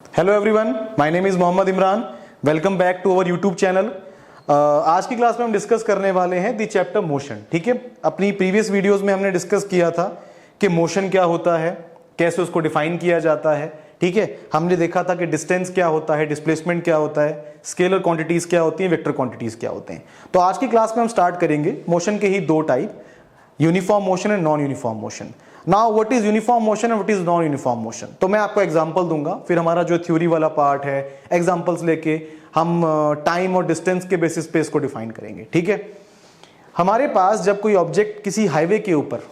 Hello everyone, my name is Mohammad Imran. Welcome back to our YouTube channel. आज की class में हम डिस्कस करने वाले हैं द चैप्टर मोशन। ठीक है, अपनी प्रीवियस वीडियोस में हमने डिस्कस किया था कि मोशन क्या होता है, कैसे उसको डिफाइन किया जाता है। ठीक है, हमने देखा था कि डिस्टेंस क्या होता है, डिस्प्लेसमेंट क्या होता है, स्केलर क्वांटिटीज क्या होती हैं, वेक्टर क्वांटिटीज क्या होते हैं। तो आज की क्लास में हम स्टार्ट करेंगे मोशन के ही दो type, uniform motion and non uniform motion. Now what is uniform motion and what is non uniform motion. तो मैं आपको एग्जांपल दूंगा, फिर हमारा जो थ्योरी वाला पार्ट है एग्जांपल्स लेके हम टाइम और डिस्टेंस के बेसिस पे इसको डिफाइन करेंगे। ठीक है, हमारे पास जब कोई ऑब्जेक्ट किसी हाईवे के ऊपर,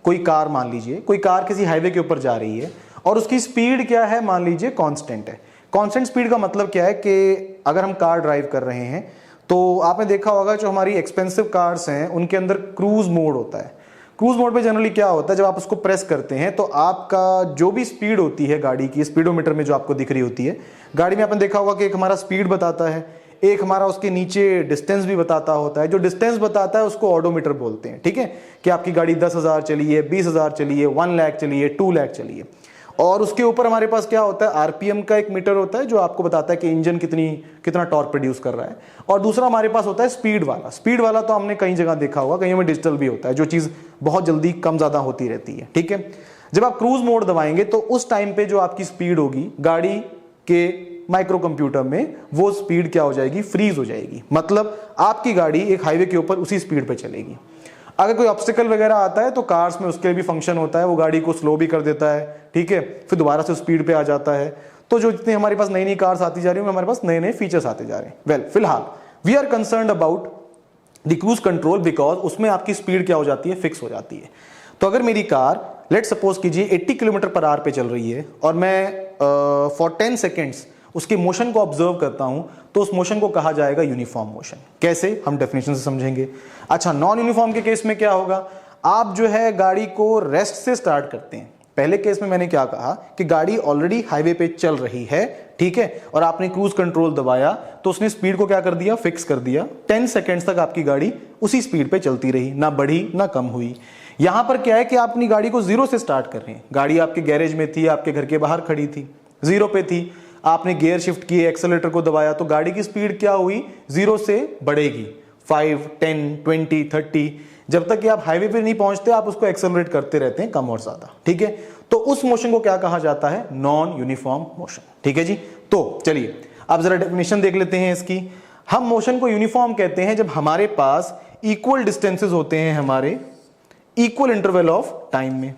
कोई कार मान लीजिए, कोई कार किसी हाईवे के ऊपर जा रही है और उसकी स्पीड क्या है, मान लीजिए कांस्टेंट है। कांस्टेंट स्पीड का मतलब क्या है कि अगर हम कार ड्राइव कर रहे हैं तो आपने देखा होगा जो हमारी एक्सपेंसिव कार्स हैं उनके अंदर क्रूज मोड होता है। क्रूज मोड पे जनरली क्या होता है, जब आप उसको प्रेस करते हैं तो आपका जो भी स्पीड होती है गाड़ी की, स्पीडोमीटर में जो आपको दिख रही होती है गाड़ी में, आपने देखा होगा कि एक हमारा स्पीड बताता है, एक हमारा उसके नीचे डिस्टेंस भी बताता होता है। जो डिस्टेंस बताता है उसको ऑडोमीटर बोलते हैं। ठीक है, कि आपकी गाड़ी 10,000 चली है, 20,000 चली है, 1 लाख चली है, 2 लाख चली है। और उसके ऊपर हमारे पास क्या होता है, आरपीएम का एक मीटर होता है जो आपको बताता है कि इंजन कितना टॉर्क प्रोड्यूस कर रहा है। और दूसरा हमारे पास होता है स्पीड वाला। स्पीड वाला तो हमने कई जगह देखा होगा, कहीं में डिजिटल भी होता है, जो चीज बहुत जल्दी कम ज्यादा होती रहती है। ठीक है, जब आप क्रूज मोड दबाएंगे तो उस टाइम पे जो आपकी स्पीड होगी गाड़ी के माइक्रो कंप्यूटर में, वो स्पीड क्या हो जाएगी, फ्रीज हो जाएगी। मतलब आपकी गाड़ी एक हाईवे के ऊपर उसी स्पीड पे चलेगी। अगर कोई ऑब्स्टिकल वगैरह आता है तो कार्स में उसके भी फंक्शन होता है, वो गाड़ी को स्लो भी कर देता है। ठीक है, फिर दोबारा से स्पीड पे आ जाता है। तो जो जितनी हमारे पास नई नई कार्स आती जा रही है, हमारे पास नए नए फीचर्स आते जा रहे हैं। वेल, फिलहाल we are concerned about the cruise control, because उसमें आपकी स्पीड क्या हो जाती है, फिक्स हो जाती है। तो अगर मेरी कार लेट सपोज कीजिए 80 किलोमीटर पर आवर पे चल रही है और मैं फॉर 10 सेकेंड्स उसके मोशन को ऑब्जर्व करता हूं, तो उस मोशन को कहा जाएगा यूनिफॉर्म मोशन। कैसे, हम डेफिनेशन से समझेंगे। अच्छा, नॉन यूनिफॉर्म के केस में क्या होगा, आप जो है गाड़ी को रेस्ट से स्टार्ट करते हैं। पहले केस में मैंने क्या कहा कि गाड़ी ऑलरेडी हाईवे पे चल रही है, ठीक है, और आपने क्रूज कंट्रोल दबाया तो उसने स्पीड को क्या कर दिया, फिक्स कर दिया। 10 सेकेंड्स तक आपकी गाड़ी उसी स्पीड पे चलती रही, ना बढ़ी ना कम हुई। यहां पर क्या है कि आप अपनी गाड़ी को जीरो से स्टार्ट कर रहे हैं। गाड़ी आपके गैरेज में थी, आपके घर के बाहर खड़ी थी, जीरो पे थी, आपने गियर शिफ्ट किए, एक्सेलरेटर को दबाया तो गाड़ी की स्पीड क्या हुई, जीरो से बढ़ेगी। 5, 10, 20, 30, जब तक कि आप हाईवे पे नहीं पहुंचते आप उसको एक्सेलरेट करते रहते हैं, कम और ज्यादा। ठीक है, तो उस मोशन को क्या कहा जाता है, नॉन यूनिफॉर्म मोशन। ठीक है जी, तो चलिए अब जरा डेफिनेशन देख लेते हैं इसकी। हम मोशन को यूनिफॉर्म कहते हैं जब हमारे पास इक्वल डिस्टेंसेस होते हैं, हमारे इक्वल इंटरवल ऑफ टाइम में।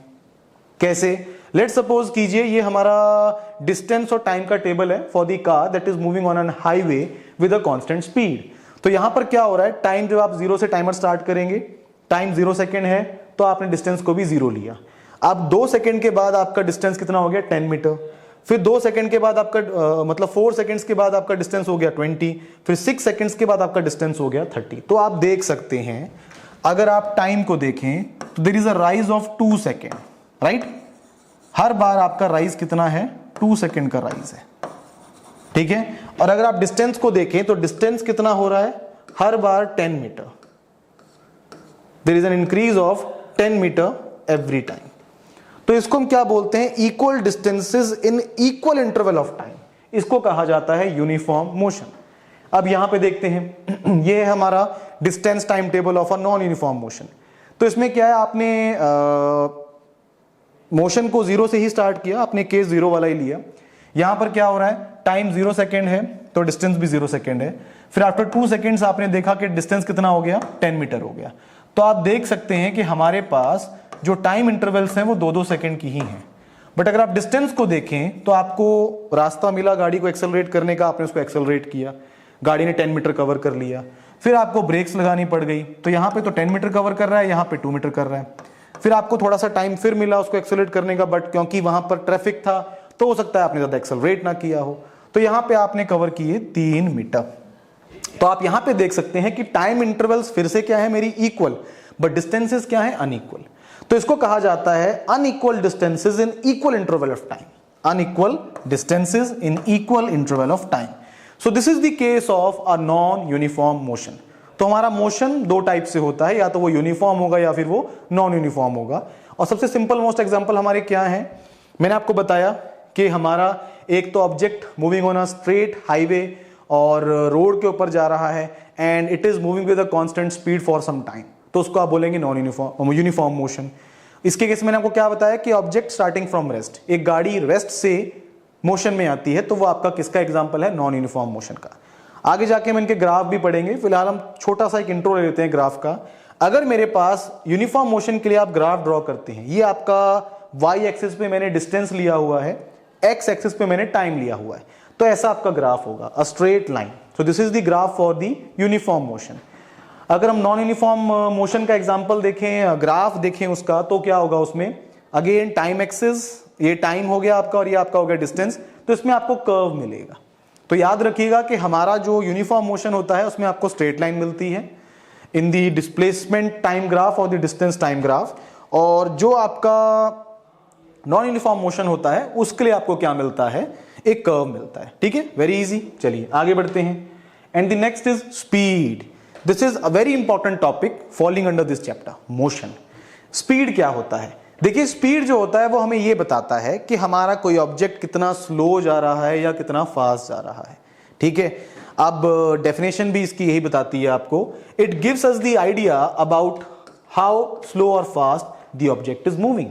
कैसे, लेट सपोज कीजिए ये हमारा डिस्टेंस और टाइम का टेबल है for the car that is moving on an highway with a constant speed. तो यहां पर क्या हो रहा है, टाइम जब आप जीरो से टाइमर स्टार्ट करेंगे, टाइम 0 सेकेंड है तो आपने डिस्टेंस को भी जीरो लिया। अब 2 सेकेंड के बाद आपका डिस्टेंस कितना हो गया, 10 मीटर। फिर 2 सेकेंड के बाद आपका मतलब 4 सेकेंड्स के बाद आपका डिस्टेंस हो गया 20। फिर 6 सेकेंड्स के बाद आपका डिस्टेंस हो गया 30। तो आप देख सकते हैं, अगर आप टाइम को देखें तो there is a rise of 2 second, right. हर बार आपका राइज कितना है, 2 सेकेंड का राइज है। ठीक है, और अगर आप डिस्टेंस को देखें तो डिस्टेंस कितना हो रहा है, हर बार 10 metre. There is an increase of 10 metre every time. तो इसको हम क्या बोलते हैं, equal distances in equal interval of time. इसको कहा जाता है यूनिफॉर्म मोशन। अब यहां पे देखते हैं ये है हमारा distance time table of a non uniform motion. तो इसमें क्या है, आपने मोशन को जीरो से ही स्टार्ट किया, आपने केस जीरो वाला ही लिया। यहां पर क्या हो रहा है, टाइम 0 सेकेंड है तो डिस्टेंस भी 0 सेकेंड है। फिर आफ्टर 2 सेकेंड्स आपने देखा कि डिस्टेंस कितना हो गया, 10 मीटर हो गया। तो आप देख सकते हैं कि हमारे पास जो टाइम इंटरवल्स हैं वो 2-2 सेकेंड की ही हैं। बट अगर आप डिस्टेंस को देखें तो आपको रास्ता मिला गाड़ी को एक्सेलरेट करने का, आपने उसको एक्सेलरेट किया, गाड़ी ने 10 मीटर कवर कर लिया। फिर आपको ब्रेक्स लगानी पड़ गई, तो यहां पे तो 10 मीटर कवर कर रहा है, यहां पे 2 मीटर कर रहा है। फिर आपको थोड़ा सा टाइम फिर मिला उसको एक्सेलरेट करने का, बट क्योंकि वहां पर ट्रैफिक था तो हो सकता है आपने ज्यादा एक्सेलरेट ना किया हो, तो यहां पे आपने कवर किए 3 मीटर। तो आप यहां पे देख सकते हैं कि टाइम इंटरवल्स फिर से क्या है, मेरी इक्वल, बट डिस्टेंसेस क्या है, अनइक्वल। तो इसको कहा जाता है unequal distances in equal interval of time. Unequal distances in equal interval of time. So this is the case of a non uniform motion. तो हमारा मोशन 2 टाइप से होता है, या तो वो यूनिफॉर्म होगा या फिर वो नॉन यूनिफॉर्म होगा। और सबसे सिंपल मोस्ट एग्जांपल हमारे क्या है, मैंने आपको बताया कि हमारा एक तो object moving on a straight highway और रोड के ऊपर जा रहा है and it is moving with a constant speed for some time, तो उसको आप बोलेंगे नॉन यूनिफॉर्म मोशन। इसके केस मैंने आपको क्या बताया कि ऑब्जेक्ट स्टार्टिंग फ्रॉम रेस्ट, एक गाड़ी रेस्ट से मोशन में आती है, तो वो आपका किसका एग्जांपल है? नॉन यूनिफॉर्म मोशन का। आगे जाके हम इनके ग्राफ भी पढ़ेंगे, फिलहाल हम छोटा सा एक इंट्रो ले लेते हैं ग्राफ का। अगर मेरे पास यूनिफॉर्म मोशन के लिए आप ग्राफ ड्रॉ करते हैं, ये आपका वाई एक्सिस पे मैंने डिस्टेंस लिया हुआ है, एक्स एक्सिस पे मैंने टाइम लिया हुआ है, तो ऐसा आपका ग्राफ होगा, a straight line. So this is the graph for the uniform motion. अगर हम नॉन यूनिफॉर्म मोशन का एग्जांपल देखें, ग्राफ देखें उसका, तो क्या होगा उसमें? अगेन टाइम एक्सिस, ये टाइम हो गया आपका और ये आपका हो गया डिस्टेंस, तो इसमें आपको कर्व मिलेगा। तो याद रखिएगा कि हमारा जो यूनिफॉर्म मोशन होता है उसमें आपको स्ट्रेट लाइन मिलती है इन दी डिस्प्लेसमेंट टाइम ग्राफ और द डिस्टेंस टाइम ग्राफ, और जो आपका नॉन यूनिफॉर्म मोशन होता है उसके लिए आपको क्या मिलता है? एक कर्व मिलता है। ठीक है, वेरी इजी। चलिए आगे बढ़ते हैं। And the next is speed. This is a very important topic falling under this chapter, motion. Speed क्या होता है? देखिए, स्पीड जो होता है वो हमें ये बताता है कि हमारा कोई ऑब्जेक्ट कितना स्लो जा रहा है या कितना फास्ट जा रहा है। ठीक है, अब डेफिनेशन भी इसकी यही बताती है आपको। It gives us the idea about how slow और fast the object is moving.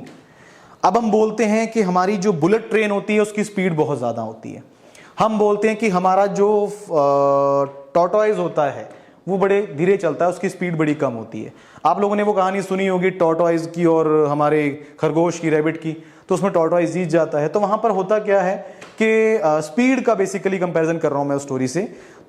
अब हम बोलते हैं कि हमारी जो बुलेट ट्रेन होती है उसकी स्पीड बहुत ज्यादा होती है। हम बोलते हैं कि हमारा जो टॉर्टोइज होता है वो बड़े धीरे चलता है, उसकी स्पीड बड़ी कम होती है। आप लोगों ने वो कहानी सुनी होगी टॉर्टोइज की और हमारे खरगोश की, रैबिट की, तो उसमें टॉर्टोइज जीत जाता है। तो वहां पर होता क्या है कि स्पीड का बेसिकली कंपैरिजन कर रहा हूं मैं उस स्टोरी से।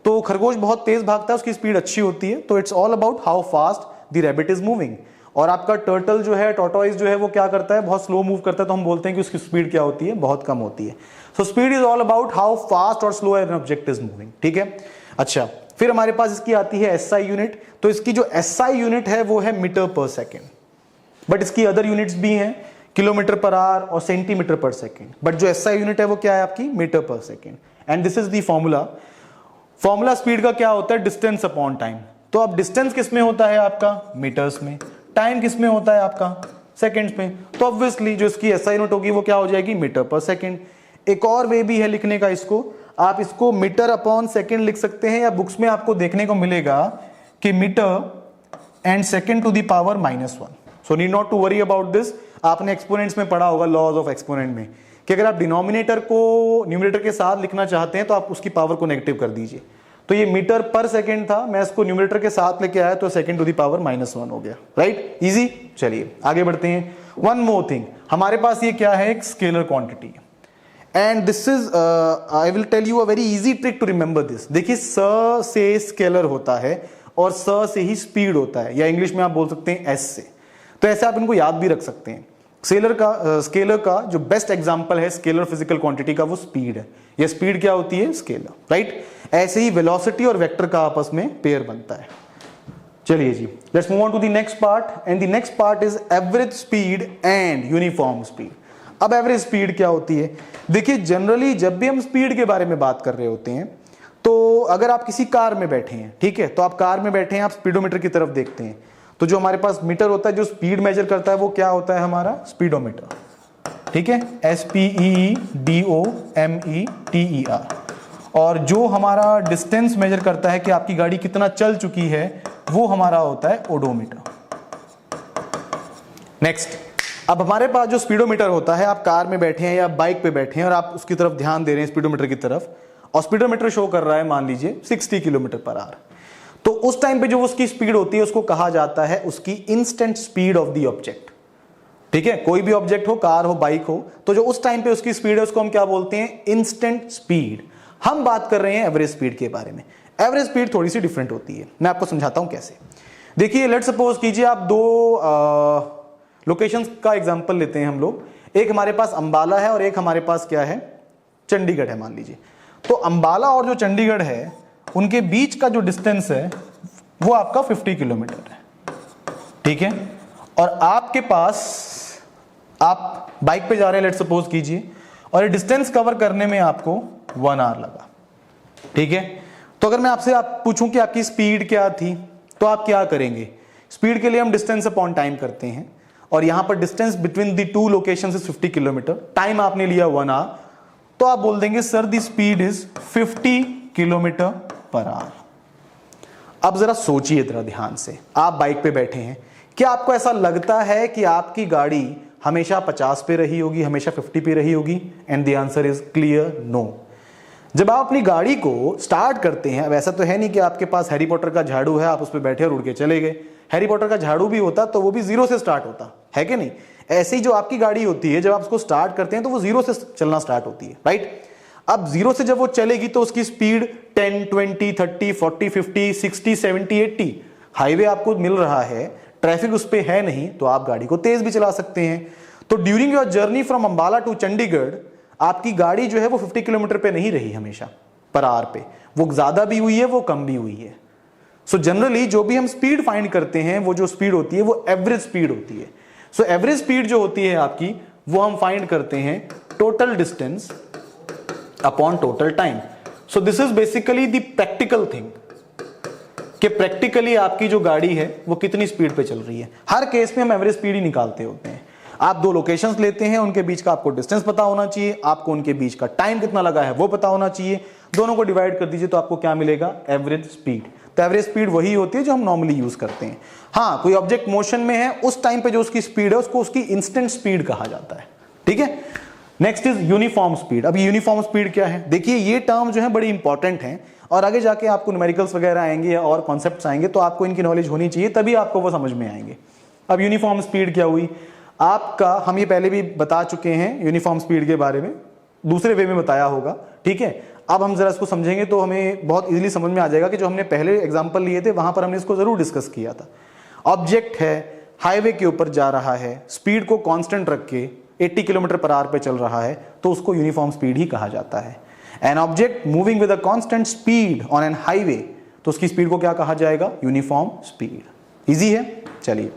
तो खरगोश बहुत तेज भागता है, उसकी स्पीड अच्छी होती है, तो it's all about how fast the rabbit is moving. और आपका टर्टल जो है, टॉर्टोइज जो है, वो क्या करता है? बहुत स्लो मूव करता है, तो हम बोलते हैं कि उसकी स्पीड क्या होती है? बहुत कम होती है। So speed is all about how fast और slow an object is moving. ठीक है, अच्छा, फिर हमारे पास इसकी आती है एसआई यूनिट। तो इसकी जो एसआई यूनिट है वो है मीटर पर सेकेंड, बट इसकी अदर यूनिट्स भी हैं, किलोमीटर पर आवर और सेंटीमीटर पर सेकेंड, बट जो एसआई यूनिट है वो क्या है आपकी? Metre per second. And this is the formula speed का क्या होता है? Distance upon time. तो अब डिस्टेंस किस में होता है आपका? मीटर्स में। टाइम किस में होता है आपका? सेकेंड्स में। तो ऑब्वियसली जो इसकी एसआई यूनिट होगी वो क्या हो जाएगी? Metre per second. एक और वे भी है लिखने का इसको, आप इसको मीटर अपॉन सेकेंड लिख सकते हैं, या बुक्स में आपको देखने को मिलेगा कि metre and second to the power -1। So need not to worry about this. आपने एक्सपोनेंट्स में पढ़ा होगा, लॉज ऑफ एक्सपोनेंट में, कि अगर आप डिनोमिनेटर को न्यूमरेटर के साथ लिखना चाहते हैं तो आप उसकी पावर को नेगेटिव कर दीजिए। तो ये मीटर पर सेकेंड था, मैं इसको न्यूमरेटर के साथ लेके आया तो सेकेंड टू द पावर -1 हो गया। Right, easy. चलिए आगे बढ़ते हैं। वन मोर थिंग, हमारे पास ये क्या है? एक scalar quantity. And this is I will tell you a very easy trick to remember this. देखिए, स से स्केलर होता है और स से ही स्पीड होता है, या इंग्लिश में आप बोल सकते हैं एस से। तो ऐसे आप इनको याद भी रख सकते हैं। स्केलर का जो बेस्ट एग्जांपल है स्केलर फिजिकल क्वांटिटी का, वो स्पीड है। ये स्पीड क्या होती है? स्केलर। राइट, ऐसे ही वेलोसिटी और वेक्टर का आपस में पेयर बनता है। चलिए जी, let's move on to the next part. And the next part is average speed and uniform speed. अब एवरेज स्पीड क्या होती है? देखिए, जनरली जब भी हम स्पीड के बारे में बात कर रहे होते हैं, तो अगर आप किसी कार में बैठे हैं, ठीक है, तो आप कार में बैठे हैं, आप स्पीडोमीटर की तरफ देखते हैं, तो जो हमारे पास मीटर होता है जो स्पीड मेजर करता है वो क्या होता है? हमारा स्पीडोमीटर। ठीक है, SPEEDOMETER। और जो हमारा डिस्टेंस मेजर करता है कि आपकी गाड़ी कितना चल चुकी है, वो हमारा होता है ओडोमीटर। नेक्स्ट, अब हमारे पास जो स्पीडोमीटर होता है, आप कार में बैठे हैं या बाइक पे बैठे हैं और आप उसकी तरफ ध्यान दे रहे हैं, स्पीडोमीटर की तरफ, और स्पीडोमीटर शो कर रहा है मान लीजिए 60 किलोमीटर पर आवर। तो उस टाइम पे जो उसकी स्पीड होती है उसको कहा जाता है उसकी instant speed of the object. ठीक है, कोई भी ऑब्जेक्ट हो, कार हो, बाइक हो, तो जो उस टाइम पे उसकी स्पीड है उसको हम क्या बोलते हैं? Instant speed. हम बात कर रहे हैं एवरेज स्पीड के बारे में। एवरेज स्पीड थोड़ी सी डिफरेंट होती है, मैं आपको समझाता हूं कैसे। देखिए, लेट्स सपोज कीजिए आप दो लोकेशंस का एग्जांपल लेते हैं हम लोग। एक हमारे पास अंबाला है और एक हमारे पास क्या है? चंडीगढ़ है मान लीजिए। तो अंबाला और जो चंडीगढ़ है उनके बीच का जो डिस्टेंस है वो आपका 50 किलोमीटर है। ठीक है, और आपके पास, आप बाइक पे जा रहे हैं लेट्स सपोज कीजिए, और ये डिस्टेंस कवर करने में आपको 1 आवर लगा। ठीक है, तो अगर मैं आपसे पूछूं कि आपकी स्पीड क्या थी, तो आप क्या करेंगे? स्पीड के लिए हम डिस्टेंस अपॉन टाइम करते हैं, और यहां पर distance between the two locations is 50 kilometre. Time आपने लिया 1 आवर, तो आप बोल देंगे sir the speed is 50 kilometre per our. अब जरा सोचिए जरा ध्यान से, आप बाइक पे बैठे हैं, क्या आपको ऐसा लगता है कि आपकी गाड़ी हमेशा 50 पे रही होगी, हमेशा 50 पे रही होगी? And the answer is clear no. जब आप अपनी गाड़ी को स्टार्ट करते हैं, अब ऐसा तो है नहीं कि आपके पास हैरी पॉटर का झाड़ू है, आप उस पर बैठे और उड़ के चले गए। हैरी पॉटर का झाड़ू भी होता तो वो भी जीरो से स्टार्ट होता है कि नहीं? ऐसे ही जो आपकी गाड़ी होती है, जब आप उसको स्टार्ट करते हैं तो वो जीरो से चलना स्टार्ट होती है, राइट? अब जीरो से जब वो चलेगी तो उसकी स्पीड 10, 20, 30, 40, 50, 60, 70, 80 हाईवे आपको मिल रहा है, ट्रैफिक उस पर है नहीं, तो आप गाड़ी को तेज भी चला सकते हैं। तो during your journey from Ambala to Chandigarh आपकी गाड़ी जो है वो 50 किलोमीटर पे नहीं रही हमेशा पर आवर पे, वो ज्यादा भी हुई है, वो कम भी हुई है। सो जनरली जो भी हम स्पीड फाइंड करते हैं, वो जो स्पीड होती है वो एवरेज स्पीड होती है। सो एवरेज स्पीड जो होती है आपकी, वो हम फाइंड करते हैं total distance upon total time. So this is basically the practical thing कि प्रैक्टिकली आपकी जो गाड़ी है वो कितनी स्पीड पे चल रही है। हर केस में हम एवरेज स्पीड ही निकालते होते हैं। आप दो लोकेशंस लेते हैं, उनके बीच का आपको डिस्टेंस पता होना चाहिए, आपको उनके बीच का टाइम कितना लगा है वो पता होना चाहिए, दोनों को डिवाइड कर दीजिए तो आपको क्या मिलेगा? Average speed. तो एवरेज स्पीड वही होती है जो हम नॉर्मली यूज करते हैं। हाँ, कोई ऑब्जेक्ट मोशन में है, उस टाइम पे जो उसकी स्पीड है उसको उसकी इंस्टेंट स्पीड कहा जाता है, ठीक है? Next is uniform speed. अब यूनिफॉर्म स्पीड क्या है? देखिए ये टर्म जो है बड़ी इंपॉर्टेंट है और आगे जाके आपको न्यूमेरिकल्स वगैरह आएंगे या और कॉन्सेप्ट्स आएंगे तो आपको इनकी नॉलेज होनी चाहिए, तभी आपको वो समझ में आएंगे। अब यूनिफॉर्म स्पीड क्या हुई आपका? हम ये पहले भी बता चुके हैं यूनिफॉर्म स्पीड के बारे में, दूसरे वे में बताया होगा, ठीक है? अब हम जरा इसको समझेंगे तो हमें बहुत इजीली समझ में आ जाएगा कि जो हमने पहले एग्जांपल लिए थे वहां पर हमने इसको जरूर डिस्कस किया था। ऑब्जेक्ट है, हाईवे के ऊपर जा रहा है, स्पीड को कांस्टेंट रख के 80 किलोमीटर पर आवर पे चल रहा है, तो उसको यूनिफॉर्म स्पीड ही कहा जाता है। An object moving with a constant speed on an highway, तो उसकी स्पीड को क्या कहा जाएगा? Uniform speed. इजी है, चलिए।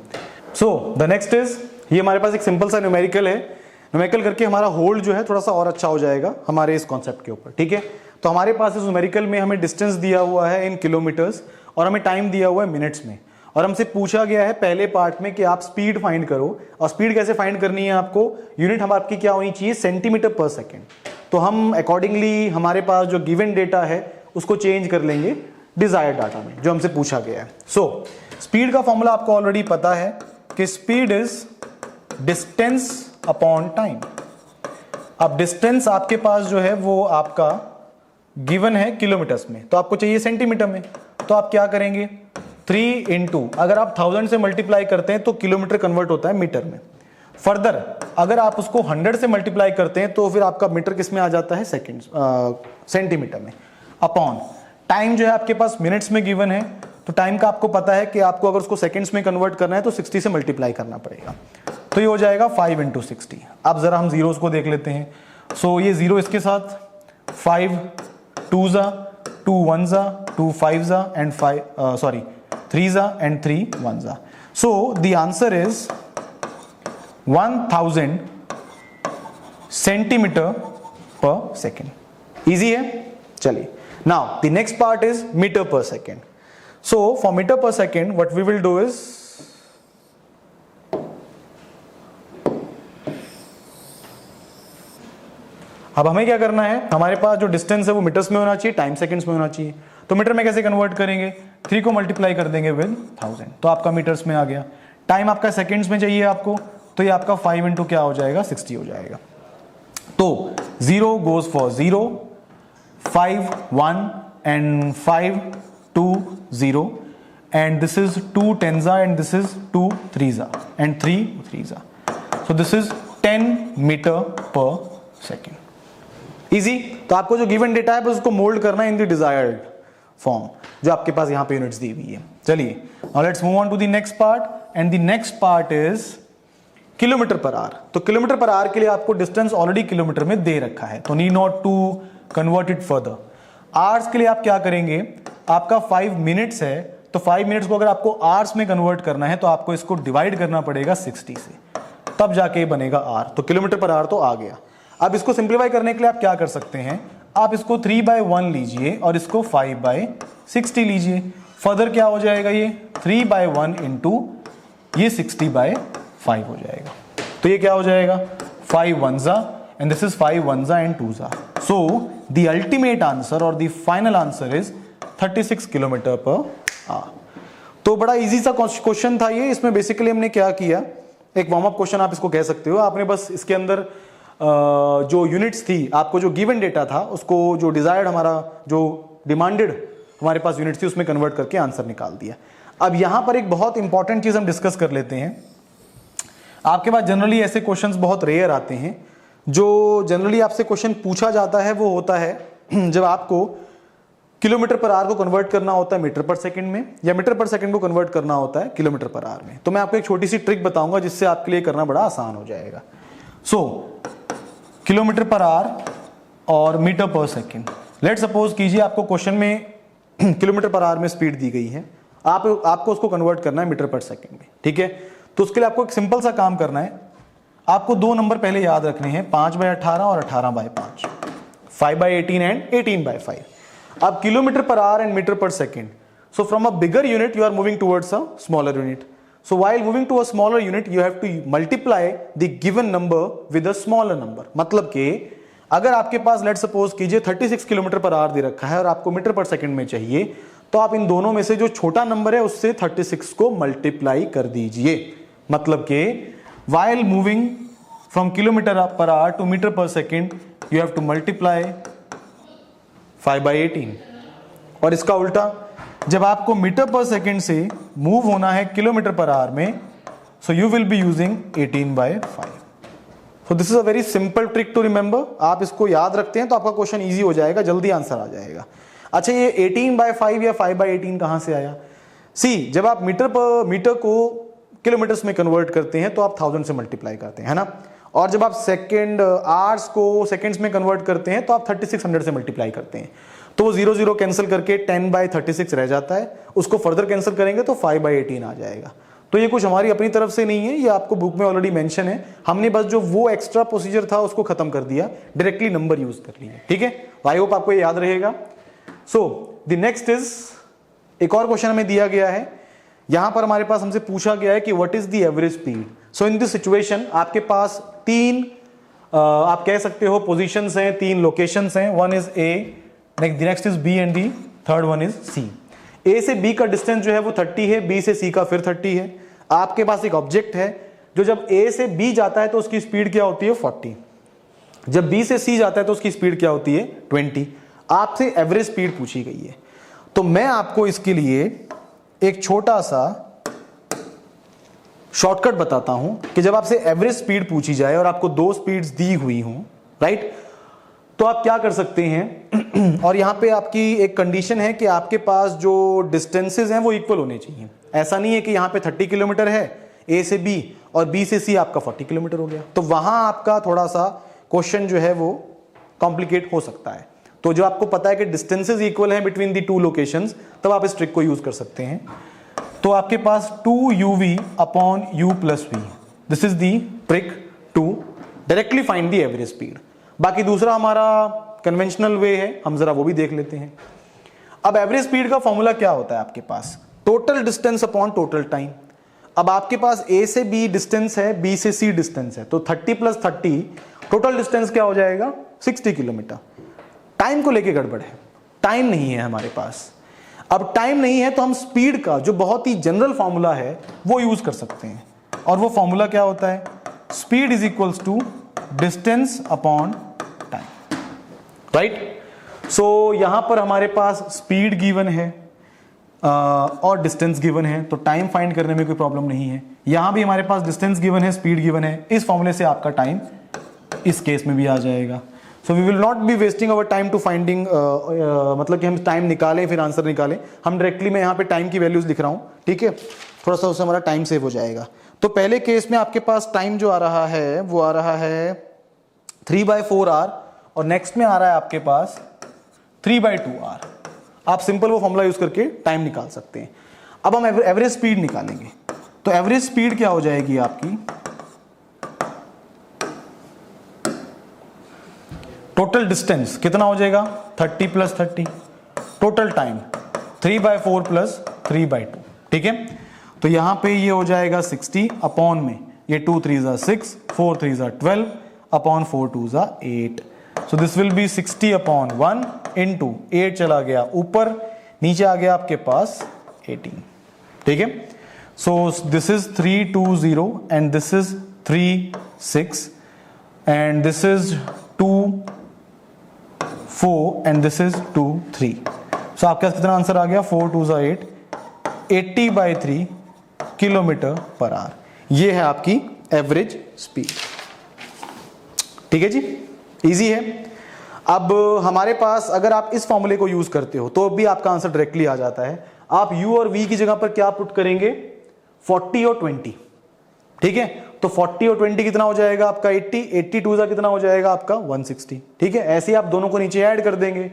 सो द नेक्स्ट इज, ये हमारे पास एक सिंपल सा न्यूमेरिकल है, न्यूमेरिकल करके हमारा होल्ड जो है थोड़ा सा और अच्छा हो जाएगा हमारे इस कॉन्सेप्ट के ऊपर, ठीक है? तो हमारे पास इस न्यूमेरिकल में हमें डिस्टेंस दिया हुआ है इन किलोमीटर्स और हमें टाइम दिया हुआ है मिनट्स में, और हमसे पूछा गया है पहले पार्ट में कि आप स्पीड फाइंड करो। और स्पीड कैसे फाइंड करनी है आपको? यूनिट हम आपकी क्या होनी चाहिए? Centimetre per second. तो हम अकॉर्डिंगली हमारे पास जो गिवन डेटा है उसको चेंज कर लेंगे डिजायर्ड डाटा में जो हमसे पूछा गया है। सो स्पीड का फॉर्मूला आपको ऑलरेडी पता है कि speed is distance upon time. अब डिस्टेंस आपके पास जो है वो आपका गिवन है किलोमीटर्स में, तो आपको चाहिए सेंटीमीटर में, तो आप क्या करेंगे? 3 इंटू, अगर आप 1000 से मल्टीप्लाई करते हैं तो किलोमीटर कन्वर्ट होता है मीटर में। फर्दर अगर आप उसको 100 से मल्टीप्लाई करते हैं तो फिर आपका मीटर किस में आ जाता है? सेकेंड, सेंटीमीटर में। अपॉन टाइम जो है आपके पास मिनट्स में गिवन है, तो टाइम का आपको पता है कि आपको अगर उसको सेकंड्स में कन्वर्ट करना है तो 60 से मल्टीप्लाई करना पड़ेगा, तो ये हो जाएगा 5 इंटू 60। अब जरा हम जीरोस को देख लेते हैं। सो ये जीरो इसके साथ, 5 2 जा, 2 1 जा, 2 5 जा एंड 3 जा एंड 3 1 जा। So the answer is 1000 centimetre per second. Easy है, चलिए। Now the next part is metre per second. So for meter per second, what we will do is, अब हमें क्या करना है? हमारे पास जो डिस्टेंस है वो मीटर्स में होना चाहिए, टाइम सेकंड्स में होना चाहिए। तो मीटर में कैसे कन्वर्ट करेंगे? 3 को मल्टीप्लाई कर देंगे विद 1000, तो आपका मीटर्स में आ गया। टाइम आपका सेकंड्स में चाहिए आपको, तो ये आपका 5 इंटू क्या हो जाएगा? 60 हो जाएगा। तो 0 goes for 0, 5 1 and 5 2 0, and this is 2 10s and this is 2 3s and 3 3s. So this is 10 meter per second. Easy. तो आपको जो गिवन डेटा है बस उसको मोल्ड करना है इन द डिजायर्ड फॉर्म जो आपके पास यहाँ पे यूनिट्स दी हुई है। चलिए, now let's move on to the next part, and the next part is kilometre per hour. तो किलोमीटर पर आवर के लिए आपको डिस्टेंस ऑलरेडी किलोमीटर में दे रखा है, तो need not to convert it further. Hours के लिए आप क्या करेंगे? आपका 5 मिनट्स है, तो 5 मिनट्स को अगर आपको आवर्स में कन्वर्ट करना है तो आपको इसको डिवाइड करना पड़ेगा 60 से, तब जाके बनेगा आर। तो किलोमीटर पर आवर तो आ गया। अब इसको सिंप्लीफाई करने के लिए आप क्या कर सकते हैं? आप इसको 3/1 लीजिए और इसको 5/60 लीजिए। फर्दर क्या हो जाएगा? ये 3/1 इंटू ये 60/5 हो जाएगा। तो ये क्या हो जाएगा? 5 1s and this is 5 1s and 2s। So the ultimate answer और the final answer is 36 kilometre per hour. तो बड़ा इजी सा क्वेश्चन था ये। इसमें बेसिकली हमने क्या किया, एक वार्म अप क्वेश्चन आप इसको कह सकते हो। आपने बस इसके अंदर जो यूनिट्स थी, आपको जो गिवन डेटा था उसको, जो डिजायर्ड हमारा जो डिमांडेड हमारे पास यूनिट्स थी, उसमें कन्वर्ट करके आंसर निकाल दिया। अब यहां पर एक बहुत इंपॉर्टेंट चीज हम डिस्कस कर लेते हैं। आपके पास जनरली ऐसे क्वेश्चंस बहुत रेयर आते हैं। जो जनरली आपसे क्वेश्चन पूछा जाता है वो होता है जब आपको किलोमीटर पर आवर को कन्वर्ट करना होता है मीटर पर सेकंड में, या मीटर पर सेकंड को कन्वर्ट करना होता है किलोमीटर पर आवर में। तो मैं आपको एक छोटी सी ट्रिक बताऊंगा जिससे आपके लिए करना बड़ा आसान हो जाएगा। सो किलोमीटर पर आवर और metre per second, let suppose कीजिए आपको क्वेश्चन में किलोमीटर पर आवर में स्पीड दी गई है, आपको उसको कन्वर्ट करना है मीटर पर सेकंड में, ठीक है। तो उसके लिए आपको एक सिंपल सा काम करना है। आपको दो नंबर पहले याद रखने हैं, 5/18 और 18/5, 5/18 एंड 18/5। अब kilometre per hour and metre per second, so from a bigger unit you are moving towards a smaller unit. So while moving to a smaller unit, you have to multiply the given number with a smaller number। मतलब कि अगर आपके पास let suppose कीजिए 36 kilometre per our दे रखा है और आपको metre per second में चाहिए, तो आप इन दोनों में से जो छोटा नंबर है उससे 36 को मल्टीप्लाई कर दीजिए। मतलब कि while moving from kilometre per hour to metre per second, you have to multiply 5/18। और इसका उल्टा, जब आपको मीटर पर सेकंड से मूव होना है किलोमीटर पर आवर में, so you will be using 18/5। So this is a very simple trick to remember. आप इसको याद रखते हैं तो आपका क्वेश्चन इजी हो जाएगा, जल्दी आंसर आ जाएगा। अच्छा, ये 18/5 या 5/18 कहां से आया? सी, जब आप मीटर को किलोमीटर्स में कन्वर्ट करते हैं तो आप 1000 से मल्टीप्लाई करते हैं, है ना। और जब आप सेकेंड आवर्स को सेकेंड्स में कन्वर्ट करते हैं तो आप 3600 से मल्टीप्लाई करते हैं। तो वो 0 कैंसिल करके 10/36 रह जाता है। उसको फर्दर कैंसिल करेंगे तो 5/18 आ जाएगा। तो ये कुछ हमारी अपनी तरफ से नहीं है, ये आपको बुक में ऑलरेडी मेंशन है। हमने बस जो वो एक्स्ट्रा प्रोसीजर था उसको खत्म कर दिया, डायरेक्टली नंबर यूज कर लिया, ठीक है। आई होप आपको ये याद रहेगा। सो द नेक्स्ट इज, एक और क्वेश्चन हमें दिया गया है। यहां पर हमारे पास हमसे पूछा गया है कि what is the average speed. So in this situation आपके पास तीन आप कह सकते हो पोजीशंस हैं, तीन लोकेशंस हैं। One is A, next is B and the third one is C. A से बी का डिस्टेंस जो है वो 30 है, बी से सी का फिर 30 है। आपके पास एक ऑब्जेक्ट है जो जब ए से बी जाता है तो उसकी स्पीड क्या होती है 40, जब बी से सी जाता है तो उसकी स्पीड क्या होती है 20। आपसे एवरेज स्पीड पूछी गई है। तो मैं आपको इसके लिए एक छोटा सा शॉर्टकट बताता हूं कि जब आपसे एवरेज स्पीड पूछी जाए और आपको दो स्पीड्स दी हुई हों, राइट, तो आप क्या कर सकते हैं। और यहां पे आपकी एक कंडीशन है कि आपके पास जो डिस्टेंसेस हैं वो इक्वल होने चाहिए। ऐसा नहीं है कि यहां पे 30 किलोमीटर है ए से बी और बी से सी आपका 40 किलोमीटर हो गया, तो वहां आपका थोड़ा सा क्वेश्चन जो है वो कॉम्प्लिकेट हो सकता है। तो जो आपको पता है कि डिस्टेंसेस इक्वल हैं बिटवीन दी टू लोकेशंस, तब आप इस ट्रिक को यूज कर सकते हैं। तो आपके पास 2uv/u+v, this is the trick to directly find the average speed. बाकी दूसरा हमारा कन्वेंशनल वे है, हम जरा वो भी देख लेते हैं। अब एवरेज स्पीड का फॉर्मूला क्या होता है आपके पास, total distance upon total time. अब आपके पास ए से बी डिस्टेंस है, बी से सी डिस्टेंस है, तो 30 + 30 टोटल डिस्टेंस क्या हो जाएगा 60 किलोमीटर। टाइम को लेके गड़बड़ है, टाइम नहीं है हमारे पास। अब टाइम नहीं है तो हम स्पीड का जो बहुत ही जनरल फॉर्मूला है वो यूज कर सकते हैं। और वो फॉर्मूला क्या होता है, speed is equals to distance upon time, right. So यहां पर हमारे पास स्पीड गिवन है और डिस्टेंस गिवन है, तो टाइम फाइंड करने में कोई प्रॉब्लम नहीं है। यहां भी हमारे पास डिस्टेंस गिवन है, स्पीड गिवन है। इस फॉर्मूले से आपका टाइम इस केस में भी आ जाएगा। So we will not be wasting our time to finding, मतलब कि हम टाइम निकालें फिर आंसर निकालें। हम डायरेक्टली मैं यहाँ पे टाइम की वैल्यूज लिख रहा हूँ, ठीक है, थोड़ा सा उससे हमारा टाइम सेव हो जाएगा। तो पहले केस में आपके पास टाइम जो आ रहा है वो आ रहा है 3/4 आवर, और नेक्स्ट में आ रहा है आपके पास 3/2 आवर। आप सिंपल वो फॉर्मूला यूज करके टाइम निकाल सकते हैं। अब हम एवरेज स्पीड निकालेंगे, तो एवरेज स्पीड क्या हो जाएगी आपकी, टोटल डिस्टेंस कितना हो जाएगा 30 + 30, टोटल टाइम 3/4 + 3/2, ठीक है। तो यहां पे ये हो जाएगा 60 अपॉन में ये 2 3 = 6, 4 3 = 12 upon 4 2 = 8। So this will be 60/1 into 8 चला गया ऊपर, नीचे आ गया आपके पास 18, ठीक है। सो this is 320 and this is 36 and this is 2 4 and this is 2 3। सो आपके पास कितना आंसर आ गया, 4 2 8, 80/3 किलोमीटर पर आवर। ये है आपकी एवरेज स्पीड, ठीक है जी, इजी है। अब हमारे पास अगर आप इस फॉर्मूले को यूज करते हो तो भी आपका आंसर डायरेक्टली आ जाता है। आप u और v की जगह पर क्या पुट करेंगे, 40 और 20, ठीक है। तो 40 और 20 कितना हो जाएगा आपका 80, 82 का कितना हो जाएगा आपका 160, ठीक है। ऐसे ही आप दोनों को नीचे ऐड कर देंगे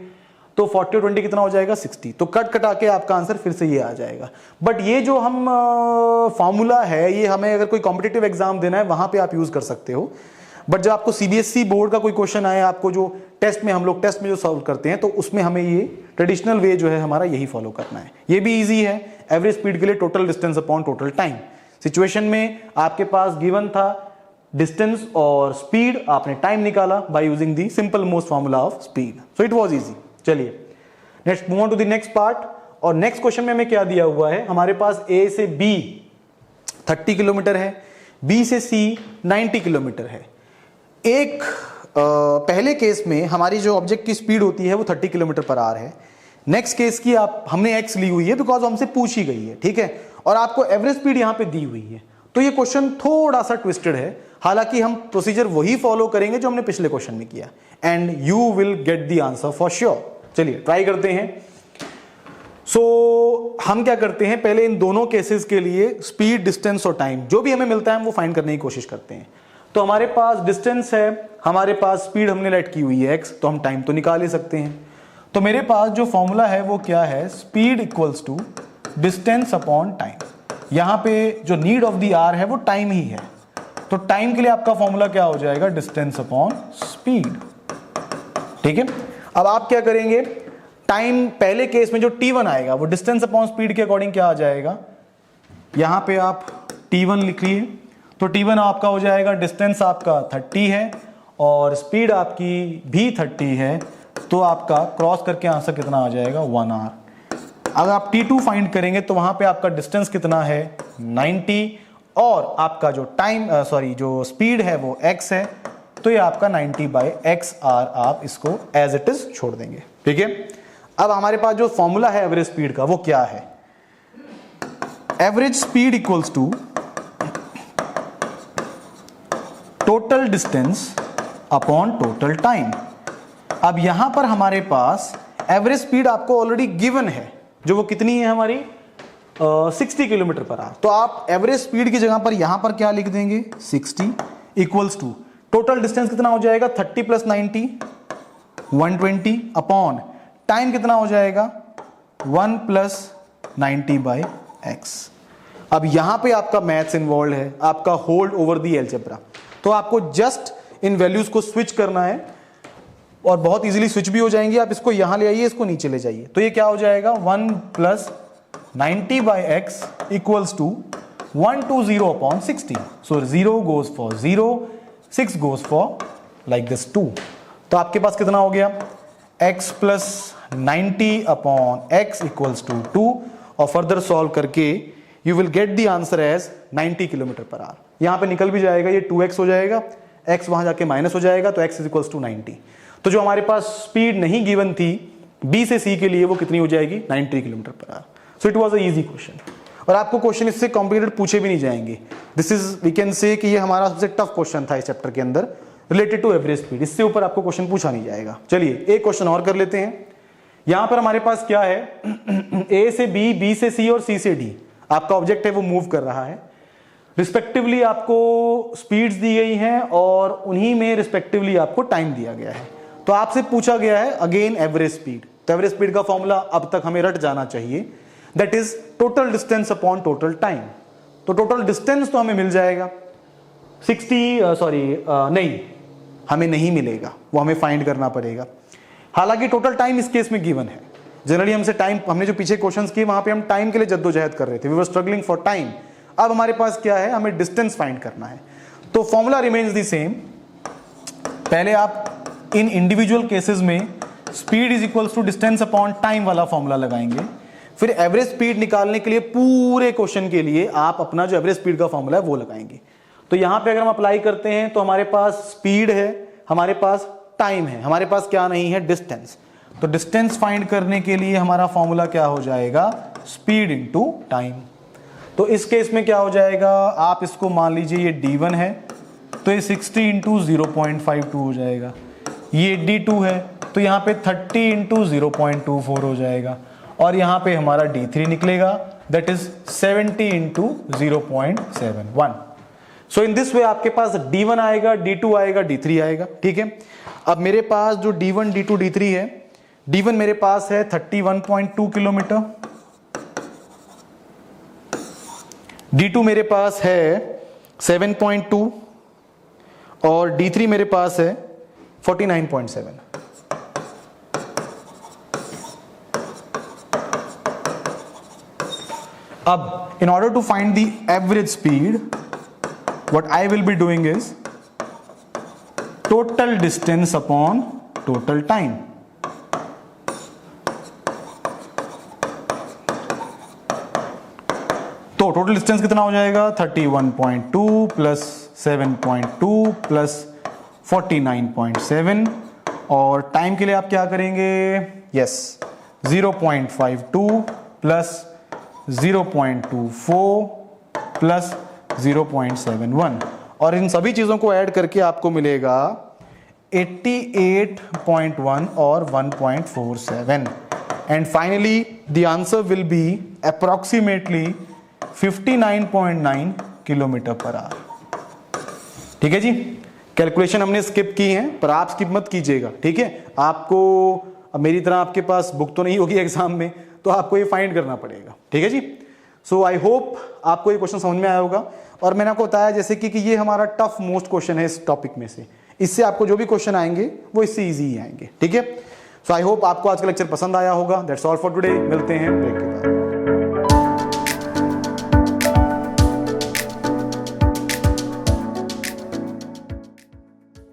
तो 40 और 20 कितना हो जाएगा 60। तो कट कटा के आपका आंसर फिर से ये आ जाएगा। बट ये जो हम फॉर्मूला है ये हमें अगर कोई कॉम्पिटिटिव एग्जाम देना है वहां पे आप यूज कर सकते हो। बट जब आपको सीबीएसई बोर्ड का कोई क्वेश्चन आए, आपको जो टेस्ट में हम लोग टेस्ट में जो सॉल्व करते हैं, तो उसमें हमें ये ट्रेडिशनल वे जो है हमारा यही फॉलो करना है। ये भी इजी है। एवरेज स्पीड के लिए total distance upon total time. Situation में आपके पास गिवन था डिस्टेंस और स्पीड, आपने टाइम निकाला by using the simple most formula of speed, so it was easy. चलिए next move on to the next part. और नेक्स्ट क्वेश्चन में हमें क्या दिया हुआ है, हमारे पास ए से बी 30 किलोमीटर है, बी से सी 90 किलोमीटर है। एक पहले केस में हमारी जो ऑब्जेक्ट की स्पीड होती है वो 30 किलोमीटर पर आवर है। नेक्स्ट केस की हमने एक्स ली हुई है बिकॉज हमसे पूछी गई है, ठीक है। और आपको एवरेज स्पीड यहां पे दी हुई है। तो ये क्वेश्चन थोड़ा सा ट्विस्टेड है, हालांकि हम प्रोसीजर वही फॉलो करेंगे जो हमने पिछले क्वेश्चन में किया, and you will get the answer for sure. चलिए ट्राई करते हैं। सो हम क्या करते हैं, पहले इन दोनों केसेस के लिए स्पीड, डिस्टेंस और टाइम जो भी हमें मिलता है हम वो फाइंड करने की कोशिश करते हैं। तो हमारे पास डिस्टेंस है, हमारे पास स्पीड हमने लेट की हुई है x, तो हम टाइम तो निकाल ही सकते हैं। तो मेरे पास जो फॉर्मूला है वो क्या है, speed equals to distance upon time. यहां पे जो नीड ऑफ द आर है वो टाइम ही है, तो टाइम के लिए आपका फॉर्मूला क्या हो जाएगा, डिस्टेंस अपॉन स्पीड, ठीक है। अब आप क्या करेंगे, टाइम पहले केस में जो t1 आएगा वो डिस्टेंस अपॉन स्पीड के अकॉर्डिंग क्या आ जाएगा, यहां पे आप t1 लिखिए। तो t1 आपका हो जाएगा, डिस्टेंस आपका 30 है और स्पीड आपकी भी 30 है, तो आपका क्रॉस करके आंसर कितना आ जाएगा 1 आवर। अगर आप t2 फाइंड करेंगे तो वहां पे आपका डिस्टेंस कितना है 90 और आपका जो टाइम जो स्पीड है वो x है, तो ये आपका 90/x आर, आप इसको एज इट इज छोड़ देंगे, ठीक है। अब हमारे पास जो फॉर्मूला है एवरेज स्पीड का वो क्या है, average speed equals to total distance upon total time. अब यहां पर हमारे पास एवरेज स्पीड आपको ऑलरेडी गिवन है, जो वो कितनी है हमारी 60 किलोमीटर पर आवर। तो आप एवरेज स्पीड की जगह पर यहां पर क्या लिख देंगे, 60 इक्वल्स टू टोटल डिस्टेंस कितना हो जाएगा 30 + 90 120 अपॉन टाइम कितना हो जाएगा 1 + 90/x। अब यहां पे आपका मैथ्स इन्वॉल्व है, आपका होल्ड ओवर दी अलजेब्रा। तो आपको जस्ट इन वैल्यूज को स्विच करना है और बहुत इजीली स्विच भी हो जाएंगे। आप इसको यहां ले आइए, इसको नीचे ले जाइए, तो ये क्या हो जाएगा 1 + 90/x equals to 120/60। So 0 goes for 0, 6 goes for like this 2। तो आपके पास कितना हो गया, x + 90/x इक्वल्स टू 2, और फर्दर सॉल्व करके you will get the answer as 90 kilometre per hour. यहां पे निकल भी जाएगा, ये 2x हो जाएगा, x वहां जाके माइनस हो जाएगा, तो x = 90। तो जो हमारे पास स्पीड नहीं गिवन थी b से c के लिए वो कितनी हो जाएगी 90 kilometre per our. So it was a easy question, और आपको क्वेश्चन इससे कॉम्प्लिकेटेड पूछे भी नहीं जाएंगे। This is we can say कि ये हमारा सबसे टफ क्वेश्चन था इस चैप्टर के अंदर रिलेटेड टू एवरेज स्पीड। इससे ऊपर आपको क्वेश्चन पूछा नहीं जाएगा। चलिए एक क्वेश्चन और कर लेते हैं। यहां पर हमारे पास क्या है, a से b, b से c और c से d आपका ऑब्जेक्ट है वो मूव कर रहा है। रिस्पेक्टिवली आपको स्पीड्स दी गई हैं और उन्हीं में रिस्पेक्टिवली आपको टाइम दिया गया है। तो आपसे पूछा गया है अगेन एवरेज स्पीड। तो एवरेज स्पीड का फॉर्मूला अब तक हमें रट जाना चाहिए, that is total distance upon total time. तो टोटल डिस्टेंस तो हमें मिल जाएगा 60 नहीं, हमें नहीं मिलेगा, वो हमें फाइंड करना पड़ेगा। हालांकि टोटल टाइम इस केस में गिवन है। जनरली हमसे टाइम, हमने जो पीछे क्वेश्चंस किए वहां पे हम टाइम के लिए जद्दोजहद कर रहे थे, we were struggling for time. अब हमारे पास क्या है, हमें डिस्टेंस फाइंड करना है। तो फॉर्मूला रिमेन्स द सेम। पहले आप इन इंडिविजुअल केसेस में speed is equals to distance upon time वाला फॉर्मूला लगाएंगे। फिर एवरेज स्पीड निकालने के लिए पूरे क्वेश्चन के लिए आप अपना जो एवरेज स्पीड का फॉर्मूला है वो लगाएंगे। तो यहां पे अगर हम अप्लाई करते हैं तो हमारे पास स्पीड है, हमारे पास टाइम है, हमारे पास क्या नहीं है, डिस्टेंस। तो डिस्टेंस फाइंड करने के लिए हमारा फॉर्मूला क्या हो जाएगा, स्पीड इनटू टाइम। तो इस केस में क्या हो जाएगा, आप इसको मान लीजिए ये d1 है तो ये 60 इंटू 0.52 हो जाएगा, ये d2 है तो यहाँ पे 30 इंटू 0.24 हो जाएगा, और यहाँ पे हमारा d3 निकलेगा that is 70 into 0.71। So in this way आपके पास d1 आएगा, d2 आएगा, d3 आएगा। ठीक है, अब मेरे पास जो d1 d2 d3 है, d1 मेरे पास है 31.2 किलोमीटर, d2 मेरे पास है 7.2 और d3 मेरे पास है 49.7। अब in order to find the average speed, what I will be doing is total distance upon total time। तो टोटल डिस्टेंस कितना हो जाएगा, 31.2 प्लस 7.2 प्लस 49.7, और टाइम के लिए आप क्या करेंगे, यस 0.52 प्लस 0.24 प्लस 0.71, और इन सभी चीजों को ऐड करके आपको मिलेगा 88.1 और 1.47, and finally the answer will be approximately 59.9 kilometre per our. ठीक है जी, कैलकुलेशन हमने स्किप की है पर आप स्किप मत कीजिएगा। ठीक है, आपको मेरी तरह आपके पास बुक तो नहीं होगी एग्जाम में, तो आपको ये फाइंड करना पड़ेगा। ठीक है जी, सो आई होप आपको ये क्वेश्चन समझ में आया होगा, और मैंने आपको बताया जैसे कि ये हमारा टफ मोस्ट क्वेश्चन है इस टॉपिक में से, इससे आपको जो भी क्वेश्चन आएंगे वो इससे इजी ही आएंगे। ठीक है, सो आई होप आपको आज का लेक्चर पसंद आया होगा। दैट्स ऑल फॉर टुडे, मिलते हैं ब्रेक के बाद।